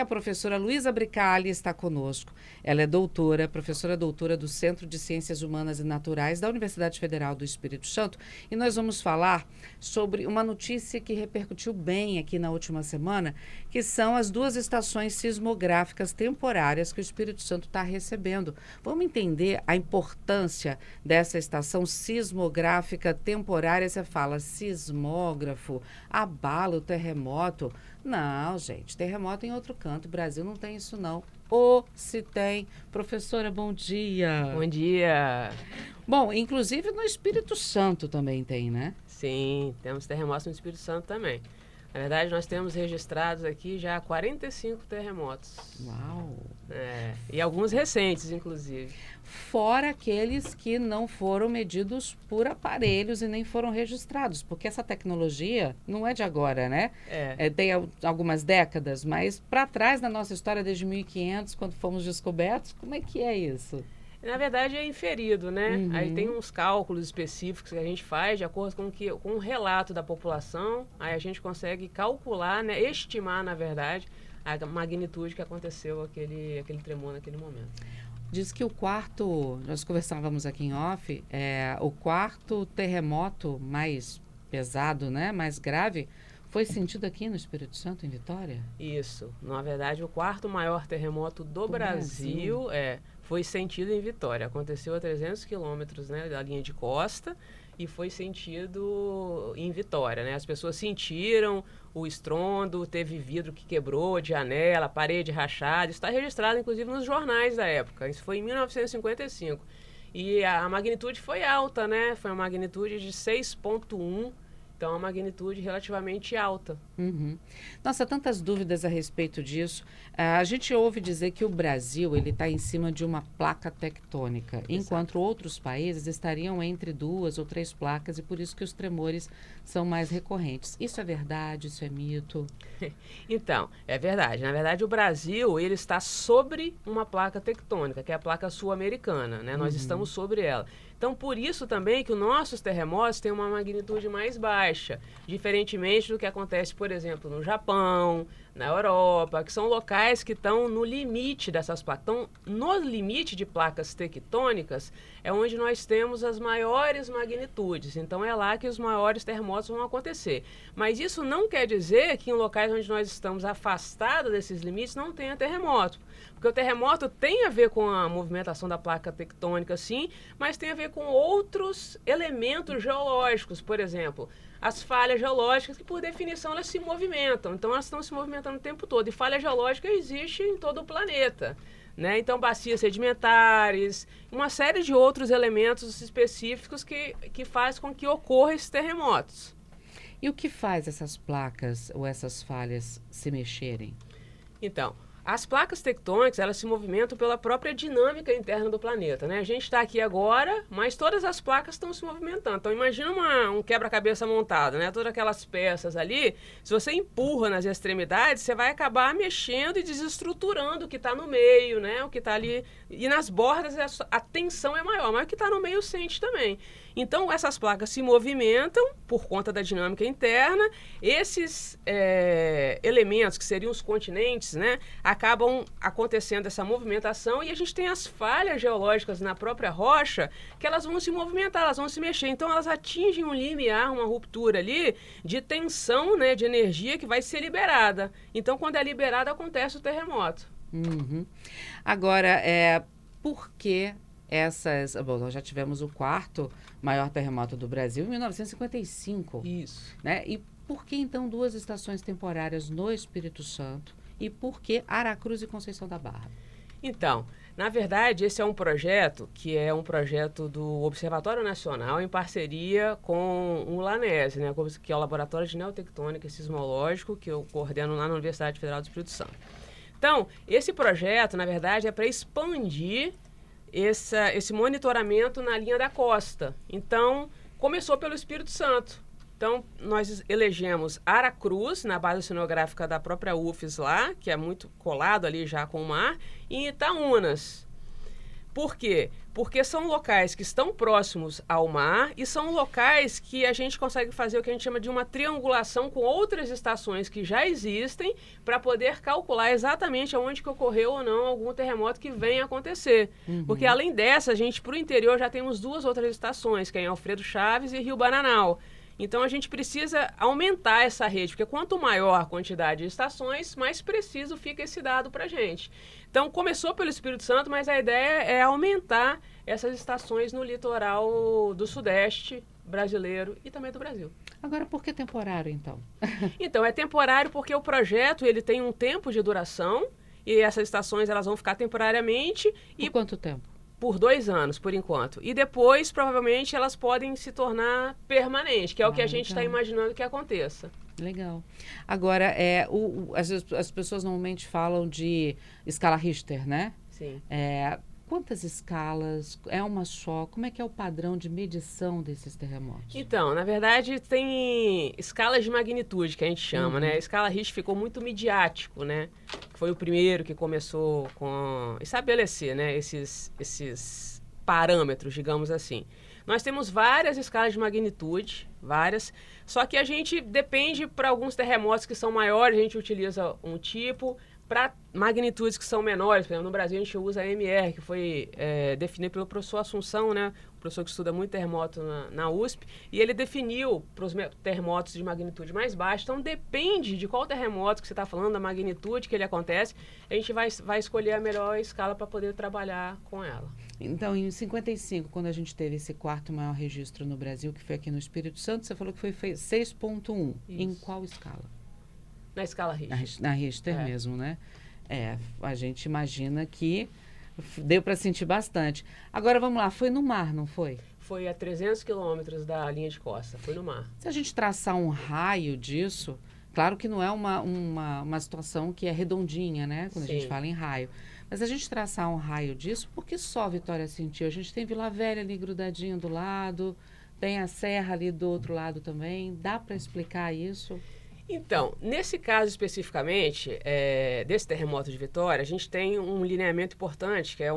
A professora Luísa Bricali está conosco. Ela é doutora, professora doutora do Centro de Ciências Humanas e Naturais da Universidade Federal do Espírito Santo. E nós vamos falar sobre uma notícia que repercutiu bem aqui na última semana, que são as 2 estações sismográficas temporárias que o Espírito Santo está recebendo. Vamos entender a importância dessa estação sismográfica temporária. Você fala sismógrafo, abala o terremoto. Não, gente, terremoto em outro canto. O Brasil não tem isso, não. Ou se tem. Professora, bom dia. Bom dia. Bom, inclusive no Espírito Santo também tem, né? Sim, temos terremotos no Espírito Santo também. Na verdade, nós temos registrados aqui já 45 terremotos. Uau! E alguns recentes, inclusive. Fora aqueles que não foram medidos por aparelhos e nem foram registrados, porque essa tecnologia não é de agora, né? Tem algumas décadas, mas para trás na nossa história, desde 1500, quando fomos descobertos, como é que é isso? Na verdade, é inferido, né? Uhum. Aí tem uns cálculos específicos que a gente faz de acordo com o relato da população. Aí a gente consegue calcular, né? Estimar, na verdade, a magnitude que aconteceu aquele tremor naquele momento. Diz que o quarto, nós conversávamos aqui em off, o quarto terremoto mais pesado, né? Mais grave, foi sentido aqui no Espírito Santo, em Vitória? Isso. Na verdade, o quarto maior terremoto do Brasil foi sentido em Vitória. Aconteceu a 300 quilômetros, né, da linha de costa e foi sentido em Vitória, né? As pessoas sentiram o estrondo, teve vidro que quebrou de janela, parede rachada. Isso está registrado, inclusive, nos jornais da época. Isso foi em 1955. E a magnitude foi alta, né? Foi uma magnitude de 6,1. Então, é uma magnitude relativamente alta. Uhum. Nossa, tantas dúvidas a respeito disso. A gente ouve dizer que o Brasil ele está em cima de uma placa tectônica, enquanto outros países estariam entre 2 ou 3 placas e por isso que os tremores são mais recorrentes. Isso é verdade? Isso é mito? Então, é verdade. Na verdade, o Brasil ele está sobre uma placa tectônica, que é a placa sul-americana, né? Nós estamos sobre ela. Então, por isso também que os nossos terremotos têm uma magnitude mais baixa, diferentemente do que acontece, por exemplo, no Japão, na Europa, que são locais que estão no limite dessas placas. Então, no limite de placas tectônicas é onde nós temos as maiores magnitudes. Então, é lá que os maiores terremotos vão acontecer. Mas isso não quer dizer que em locais onde nós estamos afastados desses limites não tenha terremoto. Porque o terremoto tem a ver com a movimentação da placa tectônica, sim, mas tem a ver com outros elementos geológicos. Por exemplo, as falhas geológicas, que por definição elas se movimentam. Então, elas estão se movimentando o tempo todo. E falha geológica existe em todo o planeta, né? Então, bacias sedimentares, uma série de outros elementos específicos que faz com que ocorram esses terremotos. E o que faz essas placas ou essas falhas se mexerem? Então, as placas tectônicas, elas se movimentam pela própria dinâmica interna do planeta, né? A gente está aqui agora, mas todas as placas estão se movimentando. Então, imagina um quebra-cabeça montado, né? Todas aquelas peças ali, se você empurra nas extremidades, você vai acabar mexendo e desestruturando o que está no meio, né? O que está ali. E nas bordas a tensão é maior, mas o que está no meio sente também. Então, essas placas se movimentam por conta da dinâmica interna. Esses elementos, que seriam os continentes, né, acabam acontecendo essa movimentação e a gente tem as falhas geológicas na própria rocha que elas vão se movimentar, elas vão se mexer. Então, elas atingem um limiar, uma ruptura ali de tensão, né, de energia que vai ser liberada. Então, quando é liberada, acontece o terremoto. Uhum. Agora, por que essas... Bom, nós já tivemos o quarto maior terremoto do Brasil em 1955. Isso. Né? E por que, então, 2 estações temporárias no Espírito Santo? E por que Aracruz e Conceição da Barra? Então, na verdade, esse é um projeto que é um projeto do Observatório Nacional em parceria com o LANESE, né, que é o Laboratório de Neotectônica e Sismológico, que eu coordeno lá na Universidade Federal do Espírito Santo. Então, esse projeto, na verdade, é para expandir esse monitoramento na linha da costa. Então, começou pelo Espírito Santo. Então, nós elegemos Aracruz, na base oceanográfica da própria UFES lá, que é muito colado ali já com o mar, e Itaúnas. Por quê? Porque são locais que estão próximos ao mar e são locais que a gente consegue fazer o que a gente chama de uma triangulação com outras estações que já existem para poder calcular exatamente aonde que ocorreu ou não algum terremoto que venha a acontecer. Porque além dessa, a gente para o interior já temos 2 outras estações, que é em Alfredo Chaves e Rio Bananal. Então, a gente precisa aumentar essa rede, porque quanto maior a quantidade de estações, mais preciso fica esse dado para a gente. Então, começou pelo Espírito Santo, mas a ideia é aumentar essas estações no litoral do Sudeste brasileiro e também do Brasil. Agora, por que temporário, então? Então, é temporário porque o projeto ele tem um tempo de duração e essas estações elas vão ficar temporariamente. Por quanto tempo? Por 2 anos, por enquanto. E depois, provavelmente, elas podem se tornar permanentes, que é o que a gente está imaginando que aconteça. Legal. Agora, as pessoas normalmente falam de escala Richter, né? Sim. Quantas escalas? É uma só? Como é que é o padrão de medição desses terremotos? Então, na verdade, tem escalas de magnitude, que a gente chama, né? A escala Richter ficou muito midiático, né? Foi o primeiro que começou com estabelecer, né? Esses parâmetros, digamos assim. Nós temos várias escalas de magnitude, várias, só que a gente depende para alguns terremotos que são maiores, a gente utiliza um tipo. Para magnitudes que são menores, por exemplo, no Brasil a gente usa a MR, que foi definido pelo professor Assunção, né? O professor que estuda muito terremoto na USP, e ele definiu para os terremotos de magnitude mais baixa. Então, depende de qual terremoto que você está falando, da magnitude que ele acontece, a gente vai escolher a melhor escala para poder trabalhar com ela. Então, em 55, quando a gente teve esse 4º maior registro no Brasil, que foi aqui no Espírito Santo, você falou que foi 6,1. Em qual escala? Na escala Richter. Na Richter mesmo, né? A gente imagina que deu para sentir bastante. Agora, vamos lá, foi no mar, não foi? Foi a 300 quilômetros da linha de costa, foi no mar. Se a gente traçar um raio disso, claro que não é uma situação que é redondinha, né? Quando Sim. A gente fala em raio. Mas a gente traçar um raio disso, por que só Vitória sentiu? A gente tem Vila Velha ali grudadinho do lado, tem a Serra ali do outro lado também. Dá para explicar isso? Então, nesse caso especificamente, desse terremoto de Vitória, a gente tem um lineamento importante, que é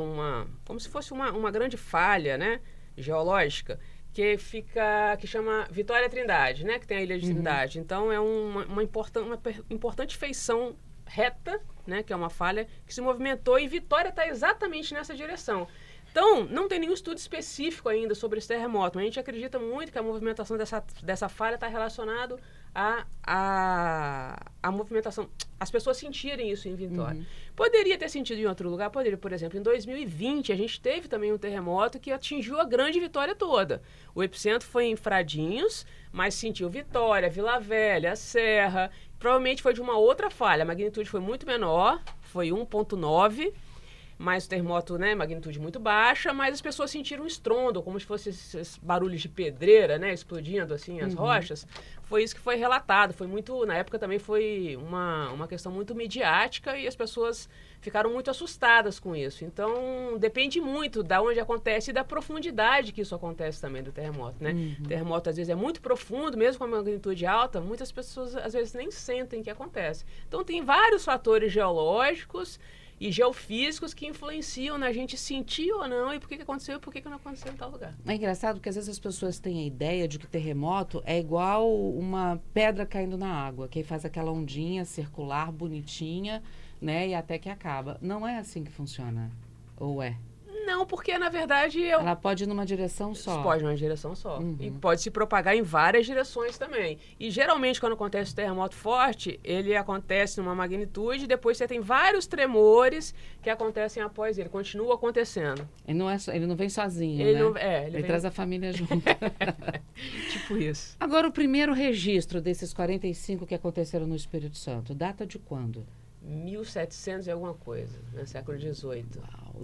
como se fosse uma grande falha, né, geológica, que chama Vitória Trindade, né, que tem a Ilha de Trindade. Então, é uma importante feição reta, né, que é uma falha, que se movimentou e Vitória está exatamente nessa direção. Então, não tem nenhum estudo específico ainda sobre esse terremoto, mas a gente acredita muito que a movimentação dessa falha está relacionada à movimentação, as pessoas sentirem isso em Vitória. Poderia ter sentido em outro lugar, poderia, por exemplo, em 2020 a gente teve também um terremoto que atingiu a grande Vitória toda. O epicentro foi em Fradinhos, mas sentiu Vitória, Vila Velha, Serra, provavelmente foi de uma outra falha, a magnitude foi muito menor, foi 1,9, mas o terremoto, né, magnitude muito baixa, mas as pessoas sentiram um estrondo, como se fosse esses barulhos de pedreira, né, explodindo assim as rochas. Foi isso que foi relatado, foi muito, na época também foi uma questão muito midiática e as pessoas ficaram muito assustadas com isso. Então, depende muito da onde acontece e da profundidade que isso acontece também do terremoto, né? O terremoto às vezes é muito profundo, mesmo com a magnitude alta, muitas pessoas às vezes nem sentem que acontece. Então, tem vários fatores geológicos e geofísicos que influenciam na gente sentir ou não e por que aconteceu e por que não aconteceu em tal lugar. É engraçado porque às vezes as pessoas têm a ideia de que terremoto é igual uma pedra caindo na água, que faz aquela ondinha circular bonitinha, né, e até que acaba. Não é assim que funciona, ou é? Não, porque na verdade... Ela pode ir numa direção só. Pode ir numa direção só. E pode se propagar em várias direções também. E geralmente quando acontece um terremoto forte, ele acontece numa magnitude, depois você tem vários tremores que acontecem após ele. Continua acontecendo. Ele não vem sozinho, né? Ele traz a família junto. Tipo isso. Agora, o primeiro registro desses 45 que aconteceram no Espírito Santo, data de quando? 1700 e alguma coisa, no século XVIII.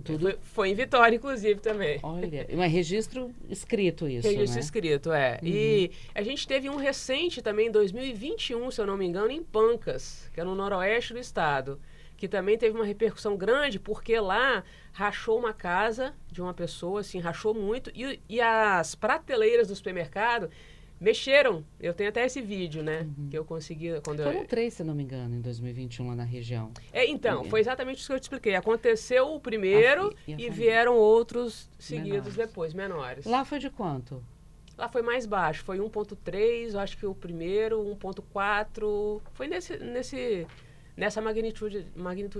Tudo... Foi em Vitória, inclusive, também. Olha, é registro escrito isso, registro né? escrito, E a gente teve um recente também, em 2021, se eu não me engano, em Pancas, que é no noroeste do estado, que também teve uma repercussão grande, porque lá rachou uma casa de uma pessoa, assim, rachou muito, e as prateleiras do supermercado mexeram. Eu tenho até esse vídeo, né? Que eu consegui... Foram 3, se não me engano, em 2021 lá na região. Então, foi exatamente isso que eu te expliquei. Aconteceu o primeiro e vieram outros seguidos depois, menores. Lá foi de quanto? Lá foi mais baixo, foi 1.3, eu acho que o primeiro, 1.4, foi nessa magnitude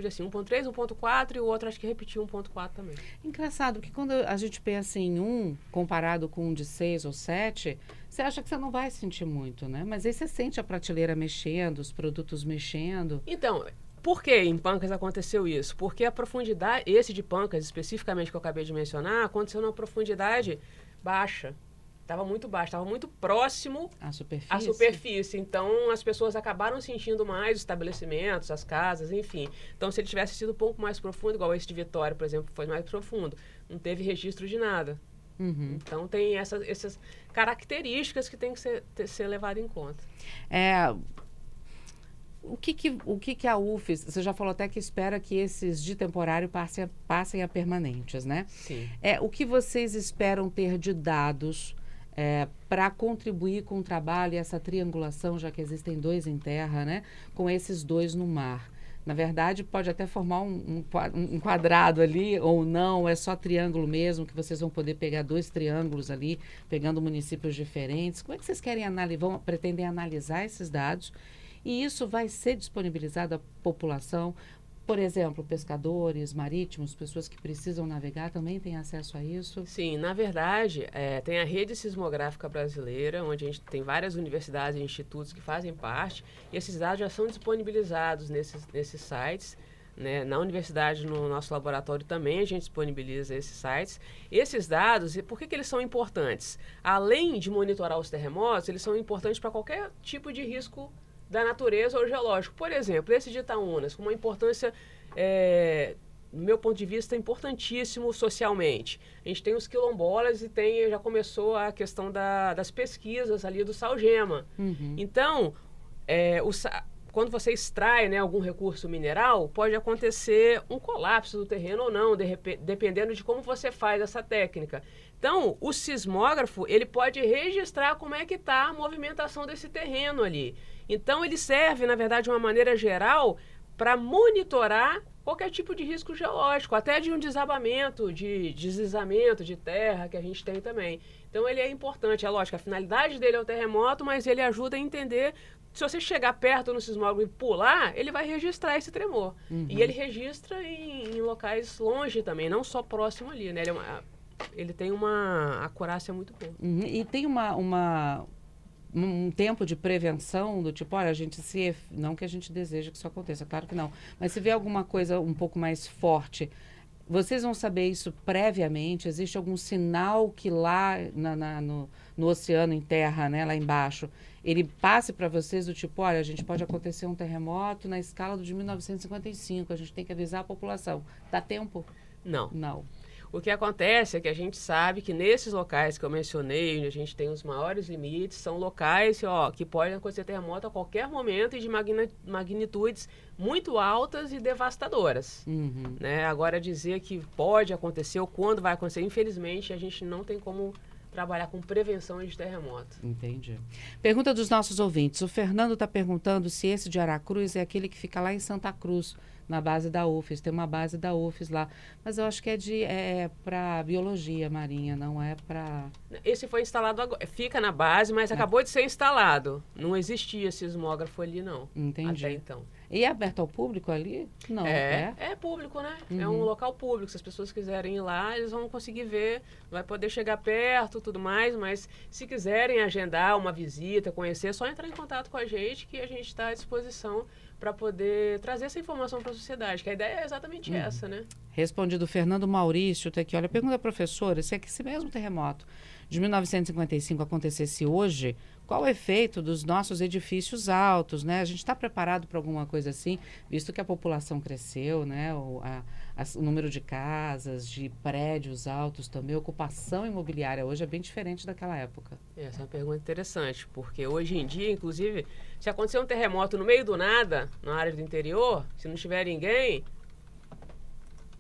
assim, 1.3, 1.4 e o outro acho que repetiu 1.4 também. Engraçado, que quando a gente pensa em 1 comparado com um de 6 ou 7, você acha que você não vai sentir muito, né? Mas aí você sente a prateleira mexendo, os produtos mexendo. Então, por que em Pancas aconteceu isso? Porque a profundidade, esse de Pancas especificamente que eu acabei de mencionar, aconteceu numa profundidade baixa. Estava muito baixo, estava muito próximo à superfície. Então, as pessoas acabaram sentindo mais os estabelecimentos, as casas, enfim. Então, se ele tivesse sido um pouco mais profundo, igual esse de Vitória, por exemplo, foi mais profundo, não teve registro de nada. Então, tem essas características que tem que ser levado em conta. O que a UFES, você já falou até que espera que esses de temporário passem a permanentes, né? Sim. O que vocês esperam ter de dados para contribuir com o trabalho e essa triangulação, já que existem 2 em terra, né? Com esses 2 no mar. Na verdade, pode até formar um quadrado ali, ou não, é só triângulo mesmo, que vocês vão poder pegar 2 triângulos ali, pegando municípios diferentes. Como é que vocês querem pretendem analisar esses dados? E isso vai ser disponibilizado à população? Por exemplo, pescadores marítimos, pessoas que precisam navegar, também têm acesso a isso? Sim, na verdade, tem a Rede Sismográfica Brasileira, onde a gente tem várias universidades e institutos que fazem parte, e esses dados já são disponibilizados nesses sites. Né? Na universidade, no nosso laboratório, também a gente disponibiliza esses sites. Esses dados, e por que eles são importantes? Além de monitorar os terremotos, eles são importantes para qualquer tipo de risco da natureza ou geológico. Por exemplo, esse de Itaúnas, com uma importância, do meu ponto de vista, importantíssimo socialmente. A gente tem os quilombolas e já começou a questão das pesquisas ali do Salgema. Então, quando você extrai, né, algum recurso mineral, pode acontecer um colapso do terreno ou não, dependendo de como você faz essa técnica. Então, o sismógrafo, ele pode registrar como é que está a movimentação desse terreno ali. Então, ele serve, na verdade, de uma maneira geral, para monitorar qualquer tipo de risco geológico, até de um desabamento, de deslizamento de terra que a gente tem também. Então, ele é importante. É lógico, a finalidade dele é o terremoto, mas ele ajuda a entender. Se você chegar perto no sismógrafo e pular, ele vai registrar esse tremor. E ele registra em locais longe também, não só próximo ali, né? Ele tem uma acurácia muito boa. E tem um tempo de prevenção do tipo, olha, não que a gente deseja que isso aconteça, claro que não, mas se vê alguma coisa um pouco mais forte, vocês vão saber isso previamente? Existe algum sinal que lá no oceano, em terra, né, lá embaixo, ele passe para vocês do tipo, olha, a gente pode acontecer um terremoto na escala de 1955, a gente tem que avisar a população. Dá tempo? Não. O que acontece é que a gente sabe que nesses locais que eu mencionei, onde a gente tem os maiores limites, são locais que podem acontecer terremoto a qualquer momento e de magnitudes muito altas e devastadoras. Né? Agora, dizer que pode acontecer ou quando vai acontecer, infelizmente, a gente não tem como trabalhar com prevenção de terremoto. Entendi. Pergunta dos nossos ouvintes. O Fernando está perguntando se esse de Aracruz é aquele que fica lá em Santa Cruz, na base da UFES. Tem uma base da UFES lá. Mas eu acho que é para biologia marinha, não é para... Esse foi instalado agora. Fica na base, mas acabou de ser instalado. Não existia sismógrafo ali, não. Entendi. Até então. E é aberto ao público ali? Não. É público, né? É um local público. Se as pessoas quiserem ir lá, eles vão conseguir ver. Vai poder chegar perto, tudo mais. Mas se quiserem agendar uma visita, conhecer, é só entrar em contato com a gente, que a gente está à disposição para poder trazer essa informação para a sociedade, que a ideia é exatamente essa, né? Respondido Fernando Maurício, tá aqui. Olha, pergunta à professora, se esse mesmo terremoto de 1955 acontecesse hoje, qual o efeito dos nossos edifícios altos, né? A gente está preparado para alguma coisa assim, visto que a população cresceu, né? O número de casas, de prédios altos também, a ocupação imobiliária hoje é bem diferente daquela época. Essa é uma pergunta interessante, porque hoje em dia, inclusive, se acontecer um terremoto no meio do nada, na área do interior, se não tiver ninguém,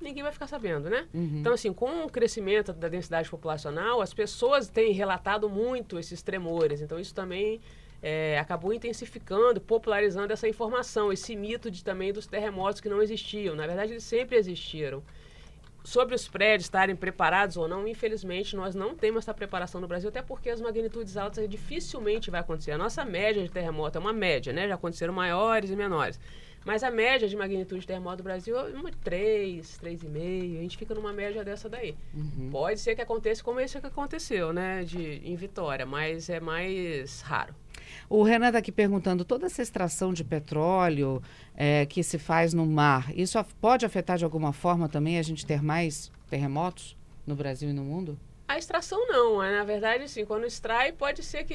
ninguém vai ficar sabendo, né? Então, assim, com o crescimento da densidade populacional, as pessoas têm relatado muito esses tremores. Então, isso também acabou intensificando, popularizando essa informação, esse mito também dos terremotos que não existiam. Na verdade, eles sempre existiram. Sobre os prédios estarem preparados ou não, infelizmente, nós não temos essa preparação no Brasil, até porque as magnitudes altas dificilmente vai acontecer. A nossa média de terremoto é uma média, né? Já aconteceram maiores e menores. Mas a média de magnitude de terremoto do Brasil é 3, 3,5. A gente fica numa média dessa daí. Pode ser que aconteça como esse que aconteceu, né? Em Vitória, mas é mais raro. O Renan está aqui perguntando, toda essa extração de petróleo que se faz no mar, isso pode afetar de alguma forma também a gente ter mais terremotos no Brasil e no mundo? A extração não, na verdade, assim, quando extrai, pode ser que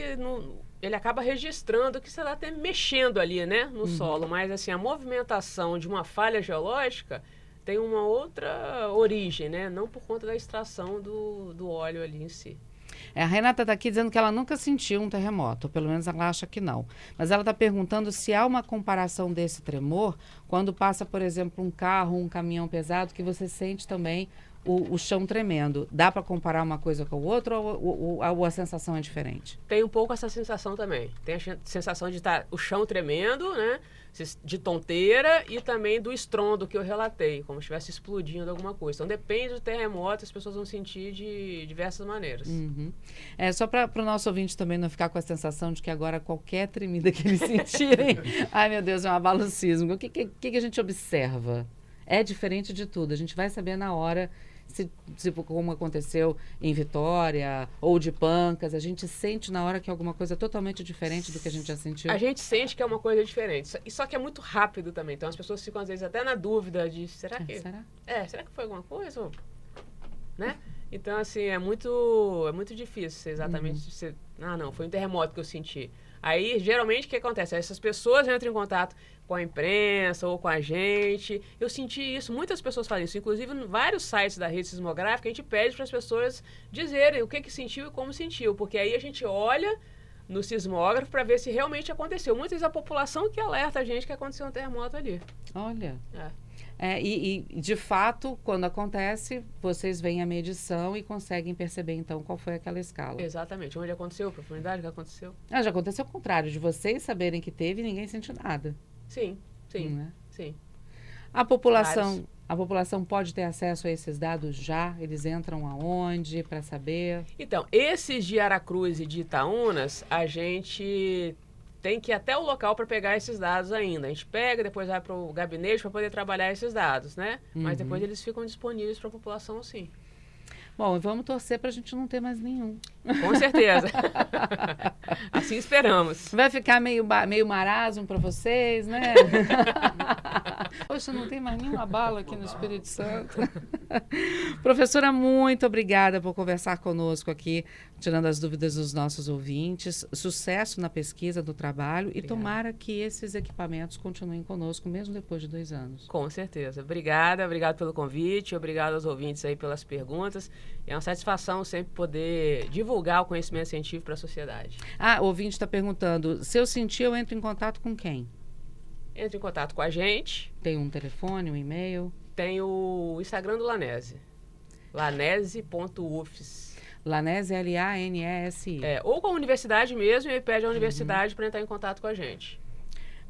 ele acaba registrando que você está até mexendo ali, né, no solo, mas assim, a movimentação de uma falha geológica tem uma outra origem, né, não por conta da extração do óleo ali em si. A Renata está aqui dizendo que ela nunca sentiu um terremoto, ou pelo menos ela acha que não. Mas ela está perguntando se há uma comparação desse tremor quando passa, por exemplo, um carro, um caminhão pesado, que você sente também o chão tremendo. Dá para comparar uma coisa com a outra ou a sensação é diferente? Tem um pouco essa sensação também. Tem a sensação de estar o chão tremendo, né? De tonteira e também do estrondo que eu relatei, como se estivesse explodindo alguma coisa. Então, depende do terremoto, as pessoas vão sentir de diversas maneiras. Só para o nosso ouvinte também não ficar com a sensação de que agora qualquer tremida que eles sentirem, ai meu Deus, é um abalo sísmico. O que a gente observa? É diferente de tudo. A gente vai saber na hora se como aconteceu em Vitória ou de Pancas, a gente sente na hora que é alguma coisa totalmente diferente do que a gente já sentiu? A gente sente que é uma coisa diferente. Só que é muito rápido também. Então as pessoas ficam às vezes até na dúvida de será que foi alguma coisa? Né? Então, assim, é muito difícil exatamente dizer, não, foi um terremoto que eu senti. Aí, geralmente, o que acontece? Essas pessoas entram em contato com a imprensa ou com a gente. Eu senti isso, muitas pessoas falam isso. Inclusive, em vários sites da rede sismográfica, a gente pede para as pessoas dizerem o que sentiu e como sentiu. Porque aí a gente olha no sismógrafo para ver se realmente aconteceu. Muitas vezes a população que alerta a gente que aconteceu um terremoto ali. Olha. E, de fato, quando acontece, vocês veem a medição e conseguem perceber, então, qual foi aquela escala. Exatamente. Onde aconteceu, a profundidade que aconteceu. Já aconteceu o contrário, de vocês saberem que teve e ninguém sentiu nada. Sim. Sim. A população pode ter acesso a esses dados já? Eles entram aonde para saber? Então, esses de Aracruz e de Itaúnas, a gente tem que ir até o local para pegar esses dados ainda. A gente pega, depois vai para o gabinete para poder trabalhar esses dados, né? Mas depois eles ficam disponíveis para a população, sim. Bom, vamos torcer para a gente não ter mais nenhum. Com certeza. Assim esperamos. Vai ficar meio marasmo para vocês, né? Poxa, não tem mais nenhuma bala aqui no Espírito Santo. Professora, muito obrigada por conversar conosco aqui, tirando as dúvidas dos nossos ouvintes. Sucesso na pesquisa do trabalho. Obrigada. E tomara que esses equipamentos continuem conosco, mesmo depois de 2 anos. Com certeza. Obrigada pelo convite, obrigado aos ouvintes aí pelas perguntas. É uma satisfação sempre poder divulgar o conhecimento científico para a sociedade. O ouvinte está perguntando, se eu sentir, eu entro em contato com quem? Entre em contato com a gente. Tem um telefone, um e-mail? Tem o Instagram do Lanese. lanese.ufs. Lanese, L-A-N-E-S-I. Ou com a universidade mesmo, e pede a universidade para entrar em contato com a gente.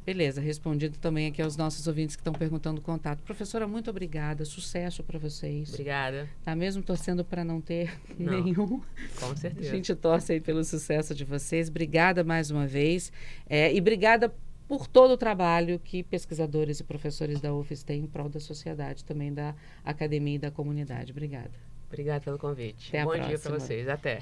Beleza, respondido também aqui aos nossos ouvintes que estão perguntando contato. Professora, muito obrigada, sucesso para vocês. Obrigada. Tá mesmo torcendo para não ter nenhum. Com certeza. A gente torce aí pelo sucesso de vocês. Obrigada mais uma vez. E obrigada por todo o trabalho que pesquisadores e professores da UFES têm em prol da sociedade, também da academia e da comunidade. Obrigada. Obrigada pelo convite. Até a Bom próxima. dia para vocês. Até.